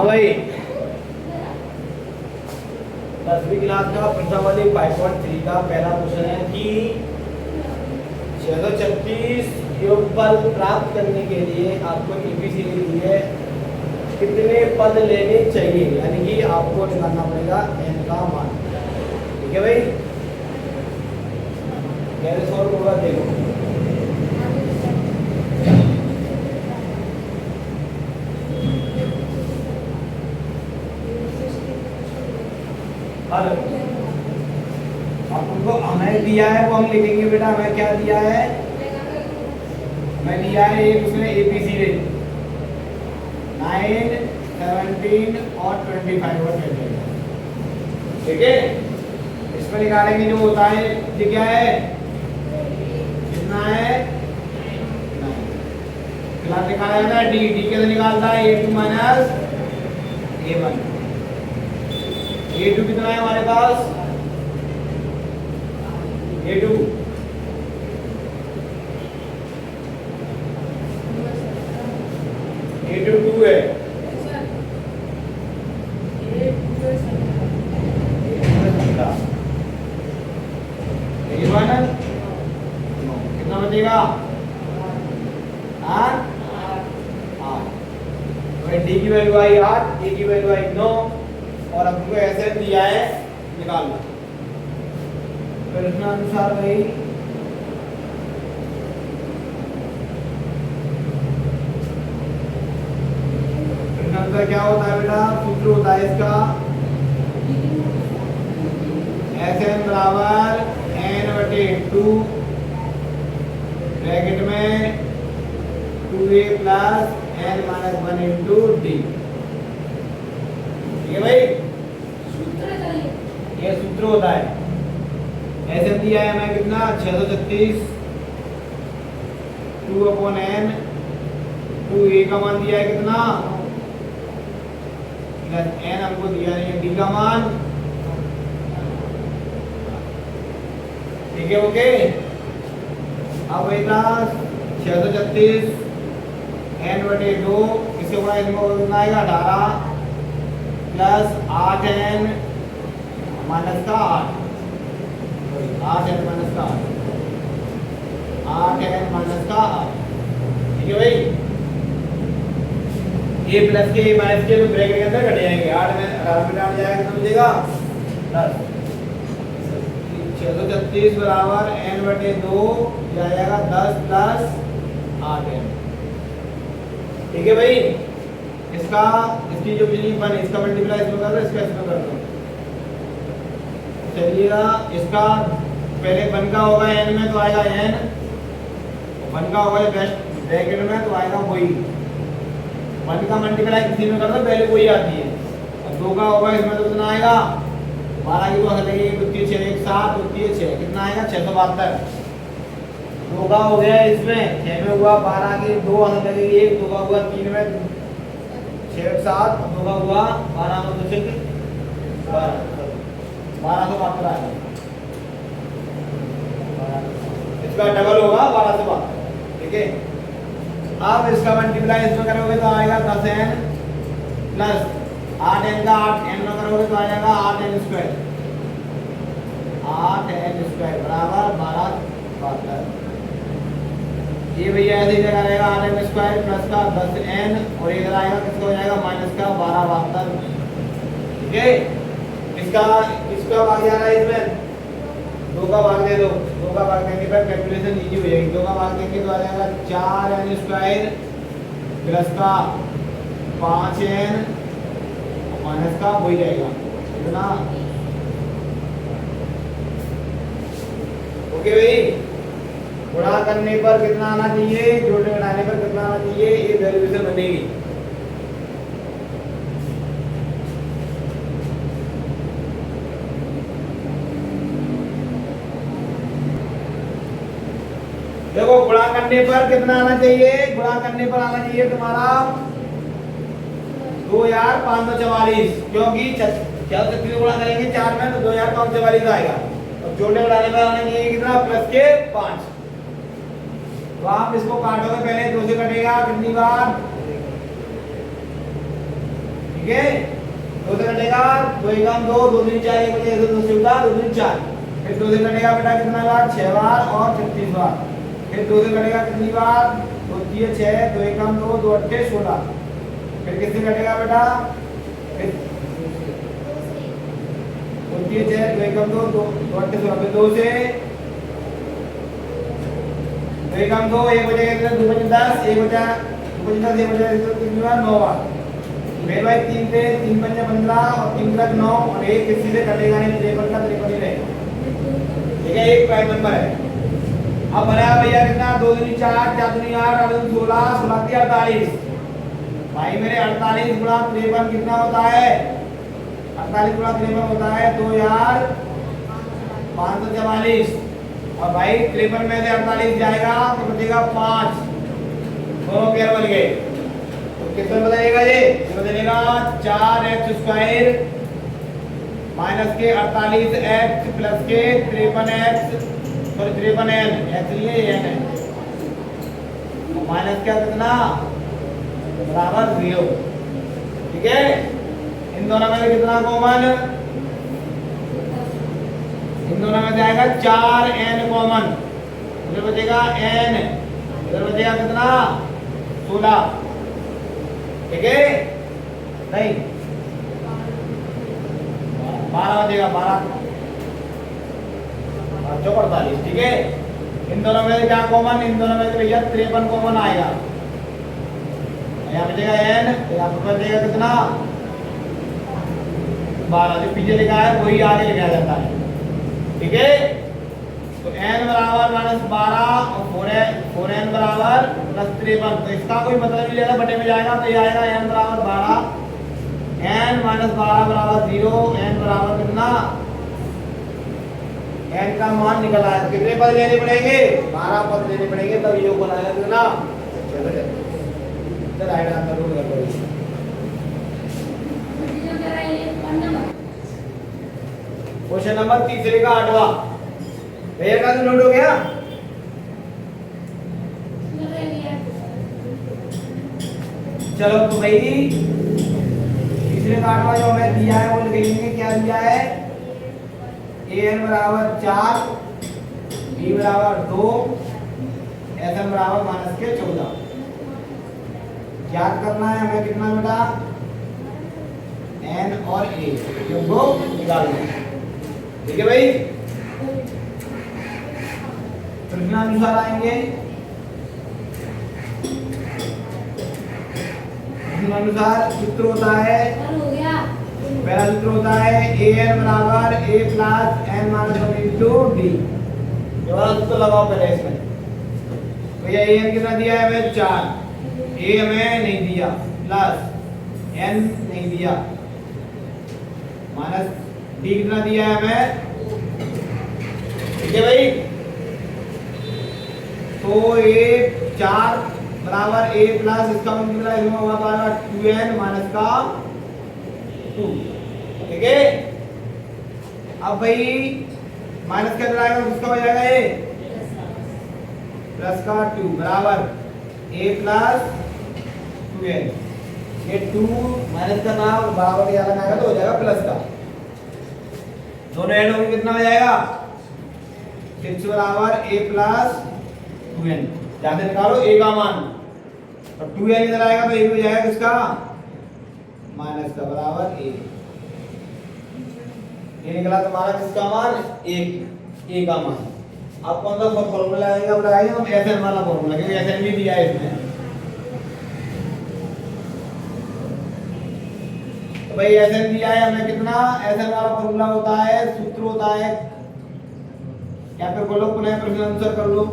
भाई 10वीं क्लास का प्रश्नावली 5.3 का पहला क्वेश्चन है कि 636 योगफल प्राप्त करने के लिए आपको एबीसीडी दी है, कितने पद लेने चाहिए, यानी कि आपको निकालना पड़ेगा n का मान। ठीक है भाई, कैसे सॉल्व होगा देखो। आपको हमें दिया है वो हम लिखेंगे बेटा, हमें क्या दिया है, हमें दिया है एक उसमें एबीसीडी 9, 17 और 25 और 28। ठीक है, इसमें निकालेंगे जो होता है ये क्या है, कितना है 9। क्लास निकाला जाता है डी, डी कैसे निकालता है a2 माइनस a1। a2 कितना है हमारे पास, a2 2 है, a1 कितना बचेगा 8। डी की वैल्यू आई 8, ए की वैल्यू आई 9 और हमको ऐसे दिया है निकालना। प्रश्नानुसार भाई प्रश्नानुसार क्या होता है बेटा, सूत्र होता है इसका Sn बराबर n/2 ब्रैकेट में 2a plus n minus 1 into D. ठीक है भाई, ये सूत्र होता है। ऐसे दिया है हमें कितना 636 2/n, 2a का मान दिया है कितना प्लस n हमको दिया नहीं है d का मान। ठीक है, ओके। अब बेटा 636 n/2 इसके बाद इनको कितना आएगा 18 प्लस 8n माइनस का 8n माइनस का 8n माइनस का 8। ठीक है भाई, a प्लस के a माइनस के तो ब्रैकेट के अंदर घट जाएंगे, 8 में 18 में डाल जाएगा कितना मिलेगा 10। 636 बराबर n/2 जाएगा 10 प्लस 8n। ठीक है भाई, इसका इसकी जो बिजली बन इसका मल्टीप्लाई इसमें कर दो, इसका इसमें कर दो। चलिएगा, इसका पहले वन का होगा n में तो आएगा n, वन का होगा बेस्ट ब्रैकेट में तो आएगा वही। वन का मल्टीप्लाई किसी में कर दो पहले वही आती है। और दो का होगा इसमें तो कितना आएगा 12 की 2 हंस लगेगी, 2 3 6 1 7, 2 3 6 कितना आएगा 672। 2 का हो गया इसमें 6 में हुआ 12 की 2 हंस लगेगी 1, 2 का हुआ 3 में 6 7, 2 का हुआ 12 में 2 6 1272 आएगा। इसका डबल होगा 1272। ठीक है, अब इसका मल्टीप्लाई इसमें करोगे तो आएगा 10n प्लस 8n का 8n में करोगे तो आ जाएगा 8n स्क्वायर, 8n स्क्वायर बराबर 1272। ये भैया ऐसी जगह रहेगा 8n स्क्वायर प्लस का 10n और इधर आएगा किसका हो जाएगा माइनस का 1272। ठीक है, इसका भाग जा रहा है इसमें 2 का भाग दे दो, 2 का भाग देने पर कैलकुलेशन इजी हो जाएगी। 2 का भाग देंगे तो आ जाएगा 4n स्क्वायर प्लस का 5n माइनस का हो जाएगा कितना। ओके भाई, गुणा करने पर कितना आना चाहिए, जोड़ने घटाने पर कितना आना चाहिए, ये डेरिवेशन बनेगी। देखो, गुणा करने पर कितना आना चाहिए, गुणा करने पर आना चाहिए तुम्हारा 2544, क्योंकि 36 गुणा करेंगे 4 में तो 2544 आएगा। और जोड़ने बढ़ाने पर आना चाहिए कितना प्लस के 5। तो आप इसको काटोगे, पहले 2 से कटेगा कितनी बार, ठीक है। 2 से कटेगा 2 एकम 2, 2 दूनी 4, 1 बचे 2 से उड़ा 2 दूनी 4, फिर 2 से कटेगा बेटा कितना बार 6 बार और 36 बार, फिर 2 से कटेगा कितनी बार 2 3 6, 2 एकम 2, 2 8 16, फिर किससे कटेगा बेटा फिर 2 3 6, 2 एकम 2, 2 8 16, फिर 2 से 2 एकम 2, 1 बचेगा 2 बचे 10, 1 बचा 2 बचे 10, 1 बचा कितनी बार 9 बार, मेरे भाई 3 से 3 पंजे 15 और 3 तक 9 और 1 किसी से कटेगा नहीं, 53 का 53 ही रहेगा, ठीक है। एक प्राइम नंबर है। अब बनाया भैया कितना 2 दूनी 4, 4 दूनी 8, 8 दूनी 16, 16 की 48, भाई मेरे 48 गुणा 53 कितना होता है 48 गुणा 53 होता है 2544, और भाई 53 में से 48 जाएगा तो बचेगा 5, दोनों पेयर बन गए, कितना बदलेगा ये बदलेगा 4x² माइनस के 48x प्लस के 53x सॉरी 53n x लिए n है, माइनस क्या कितना बराबर 0, ठीक है। इन दोनों में कितना कॉमन, इन दोनों में जाएगा 4n कॉमन, इधर बचेगा n, इधर बचेगा कितना 16, ठीक है। नहीं 12 बचेगा 12 चौक 48, ठीक है। इन दोनों में क्या कॉमन, इन दोनों में भैया 53 कॉमन आएगा, यहाँ बचेगा n, यहाँ पर बचेगा कितना 12, जो पीछे लिखा है वही आगे लिखा जाता है, ठीक है। तो n बराबर -12 और 4n बराबर +53, तो इसका कोई मतलब नहीं लेना, बटे में जाएगा तो ये आएगा n बराबर 12, n -12 बराबर 0, n बराबर कितना n का मान निकल आया, कितने पद लेने पड़ेंगे 12 पद लेने पड़ेंगे, तब ये बनाया कितना चलो इधर राइट आंसर रूल कर दो। क्वेश्चन नंबर तीसरे का 8वां भैया का तो नोट हो गया, चलो तो भाई तीसरे का 8वां जो हमें दिया है वो लिखेंगे, क्या दिया है an बराबर 4, b बराबर 2, sn बराबर -14, याद करना है हमें कितना बेटा n और a को निकालना है, ठीक है भाई। प्रश्नानुसार आएंगे, प्रश्नानुसार सूत्र होता है, पहला सूत्र होता है an बराबर a plus n minus 1 into d, ये वाला सूत्र लगाओ पहले इसमें। तो ये an कितना दिया है हमें 4, a हमें नहीं दिया, प्लस n नहीं दिया, माइनस d कितना दिया है हमें, ठीक है भाई। तो a 4 बराबर a प्लस इसका कितना इसमें होगा पाएगा 2n माइनस का 2, ठीक है। अब भाई माइनस क्या आएगा किसका हो जाएगा ये प्लस का 2 बराबर a प्लस 2n, ये 2 माइनस का नाम बराबर क्या लगाएगा तो हो जाएगा प्लस का, दोनों ऐड होंगे कितना हो जाएगा 6 बराबर a प्लस 2n, ज्यादा निकालो a का मान, और 2n इधर आएगा तो ये हो जाएगा किसका माइनस का बराबर a, ये निकला तुम्हारा किसका मान 1 a का मान। अब कौन सा फॉर्मूला आएगा, अब लगाएंगे हम एसएन वाला फॉर्मूला, क्योंकि एसएन भी दिया है इसमें। तो भाई एसएन दिया है हमें कितना, एसएन वाला फॉर्मूला होता है, सूत्र होता है, या फिर बोलो पुनः प्रश्नानुसार कर लो,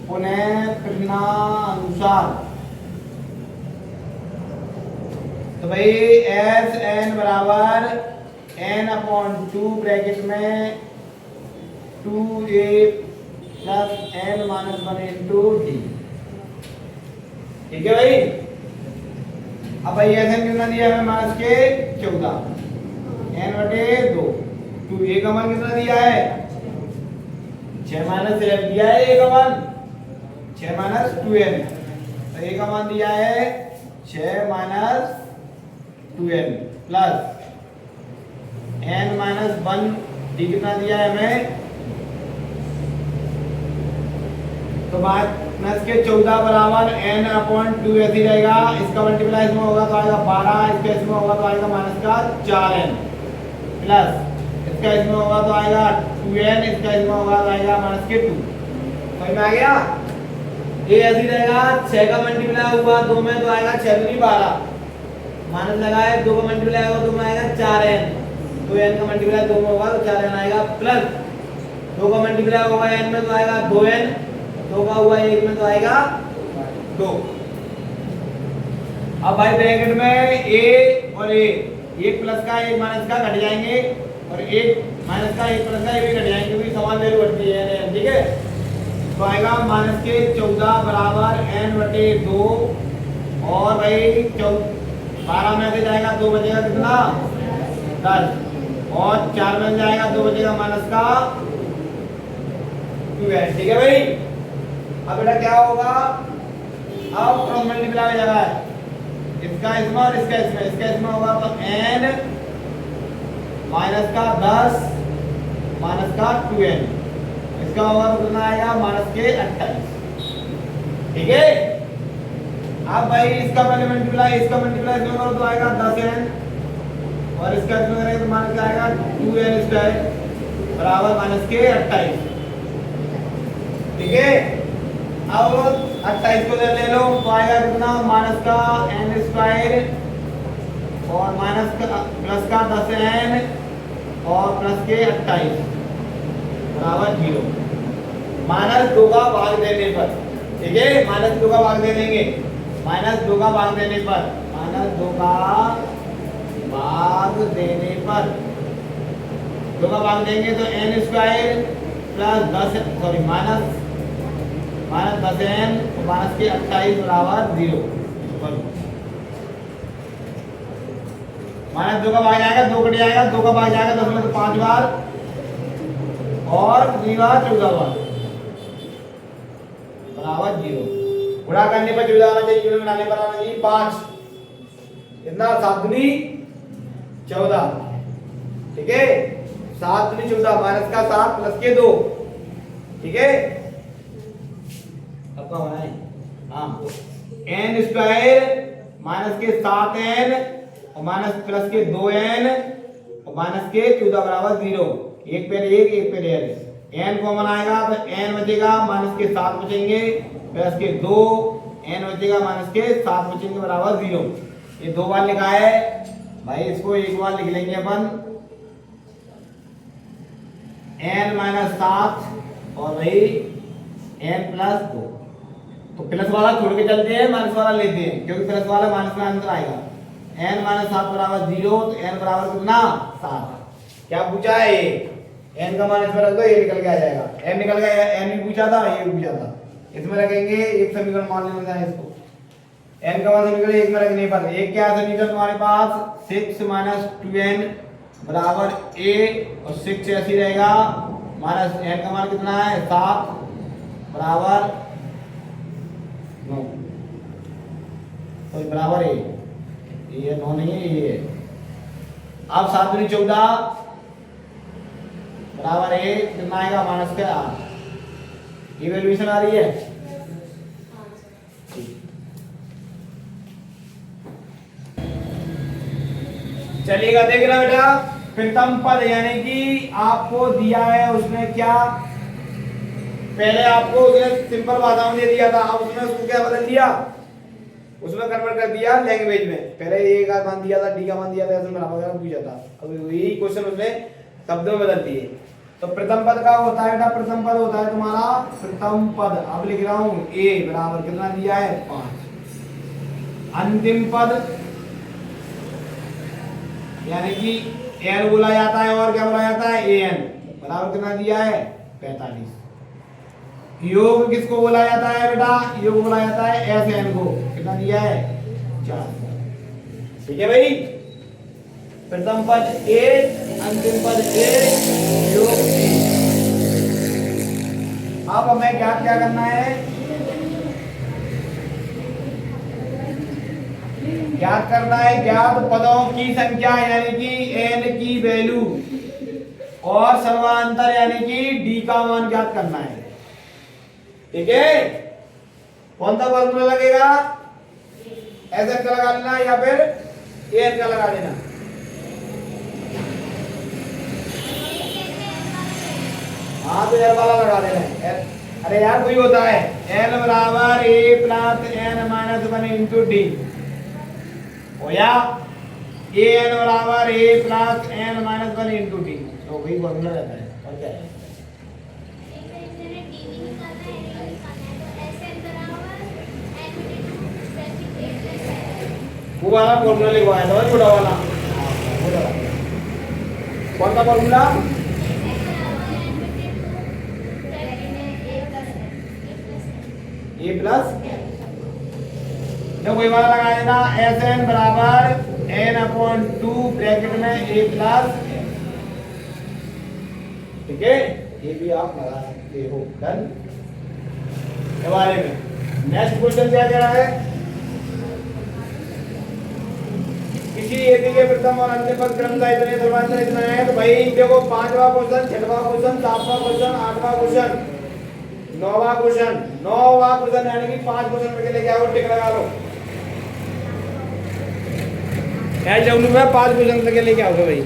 पुनः प्रश्नानुसार। तो भाई एस एन बराबर n/2 ब्रैकेट में 2a plus n minus 1 into d, ठीक है भाई। अब भाई एस एन कितना दिया है माइनस के 14, n/2, 2a का मान कितना दिया है 6 माइनस 11 दिया है, a का मान 6 माइनस 2n, तो a का मान दिया है 6 minus 2n plus n minus 1 D कितना दिया है हमें, तो माइनस के 14 बराबर n अपॉन 2 ऐसे रहेगा। इसका मल्टीप्लाई इसमें होगा तो आएगा 12, इसका इसमें होगा तो आएगा माइनस का 4n प्लस इसका इसमें होगा तो आएगा 2n, इसका इसमें होगा तो आएगा माइनस के 2। समझ में आ गया? ये ऐसे रहेगा, 6 का मल्टीप्लाई हुआ 2 में तो आएगा 6 दूनी 12, माइनस लगाए 2 का मल्टीप्लाई होगा 2 में आएगा 4n, 2n का मल्टीप्लाई 2 में होगा तो 4n आएगा प्लस 2 का मल्टीप्लाई होगा n में तो आएगा 2n, 2 का हुआ 1 में तो आएगा 2। अब भाई ब्रैकेट में a और a, एक प्लस का एक माइनस का घट जाएंगे और एक माइनस का एक प्लस का ये भी घट जाएंगे क्योंकि समान वैल्यू घटती है, ठीक है। तो आएगा माइनस के 14 बराबर n बटे 2 और भाई 12 में से जाएगा 2 बचेगा कितना 10 और 4 में जाएगा 2 बचेगा माइनस का 2n, ठीक है भाई। अब बेटा क्या होगा, अब क्रॉस मल्टीप्लाई हो जाएगा, इसका इसमें और इसका इसमें, इसका इसमें होगा तो n माइनस का 10 माइनस का 2n, इसका होगा तो कितना आएगा माइनस के 28, ठीक है। अब भाई इसका पहले मल्टीप्लाई, इसका मल्टीप्लाई इसमें करो तो आएगा 10n और इसका इसमें करेंगे तो माइनस का आएगा 2n स्क्वायर बराबर माइनस के 28, ठीक है। अब 28 को ले लो तो आएगा कितना माइनस का n स्क्वायर और माइनस का प्लस का 10n और प्लस के 28 बराबर 0। माइनस 2 का भाग देने पर, ठीक है, माइनस 2 का भाग दे देंगे, माइनस 2 का भाग देने पर, माइनस 2 का भाग देने पर 2 का भाग देंगे तो n square plus 10 sorry minus 10n तो माइनस के 28 बराबर 0। माइनस 2 का भाग जाएगा 2 कट जाएगा, 2 का भाग जाएगा 10 में तो 5 बार और 3 बार 14 बार बराबर 0। गुणा करने पर 14 आना चाहिए, यूनिट बनाने पर आना चाहिए 5, कितना 7 दूनी 14, ठीक है। 7 दूनी 14 माइनस का 7 प्लस के 2, ठीक है। अब क्या होना है, हाँ n स्क्वायर माइनस के 7n और माइनस प्लस के 2n और माइनस के 14 बराबर 0, एक पे 1 एक पे n, n कॉमन आएगा तो n बचेगा माइनस के 7 बचेंगे प्लस के 2 n बचेगा माइनस के 7 बचेंगे बराबर 0। ये 2 बार लिखा है भाई, इसको एक बार लिख लेंगे अपन n माइनस 7 और भाई n प्लस 2, तो प्लस वाला छोड़ के चलते हैं, माइनस वाला लेते हैं क्योंकि प्लस वाला माइनस में आंसर आएगा। n माइनस 7 बराबर 0 तो n बराबर कितना 7। क्या पूछा है ये, n का मान इसमें रख दो, ये निकल के आ जाएगा, n निकल गया, n भी पूछा था ये भी पूछा था, इसमें रखेंगे एक समीकरण मान लेना है इसको, n का मान समीकरण एक में रखने पर एक क्या समीकरण तुम्हारे पास 6 माइनस 2n बराबर a और 6 ऐसी रहेगा, माइनस n का मान कितना है 7 बराबर 9 तो बराबर a, ये 9 नहीं है ये। अब 7 दूनी 14 बराबर 1 कितना आएगा माइनस का 8, ये वैल्यूएशन आ रही है। चलिएगा देखना बेटा, प्रथम पद यानी कि आपको दिया है उसने क्या, पहले आपको उसने सिंपल भाषा में दे दिया था, अब उसने उसको क्या बदल दिया, उसमें कन्वर्ट कर दिया लैंग्वेज में। पहले ए का मान दिया था, डी का मान दिया था, ऐसे वगैरह पूछा था, अब यही क्वेश्चन उसने शब्दों में बदल दिए। तो प्रथम पद का होता है बेटा, प्रथम पद होता है तुम्हारा प्रथम पद, अब लिख रहा हूं ए बराबर कितना दिया है 5। अंतिम पद यानी कि n बोला जाता है और क्या बोला जाता है an बराबर कितना दिया है 45। योग किसको बोला जाता है बेटा, योग बोला जाता है Sn को, कितना दिया है 4। ठीक है भाई, प्रथम पद a, अंतिम पद a, योग b। अब हमें क्या करना है, ज्ञात करना है ज्ञात पदों की संख्या यानी कि n की वैल्यू और समांतर यानी कि d का मान ज्ञात करना है। ठीक है, कौन सा फॉर्मूला लगेगा? एस का लगा लेना या फिर एन का लगा देना। हाँ तो एन वाला लगा देना है। अरे यार वही होता है एन बराबर A plus N minus one into D हो या ए एन बराबर A plus N minus one into D, तो वही फॉर्मूला रहता है। और क्या है? वो वाला फॉर्मूला लिखवाया था छोटा वाला। कौन सा फॉर्मूला? ए प्लस, जब वही वाला लगा देना एस एन बराबर एन अपॉन टू ब्रैकेट में ए प्लस। ठीक है, ये भी आप लगा सकते हो। डन। के बारे में नेक्स्ट क्वेश्चन क्या कह रहा है? किसी एपी के प्रथम और अंतिम पद क्रम का इतने द्रव्यांतर इतना है। तो भाई देखो 5वां क्वेश्चन, 6वां क्वेश्चन, 7वां क्वेश्चन, 8वां क्वेश्चन, 9वां क्वेश्चन, 9वां क्वेश्चन यानी कि 5 क्वेश्चन में लेके आओ, टिक लगा लो। क्या जरूर है 5 क्वेश्चन लेके आओ भाई।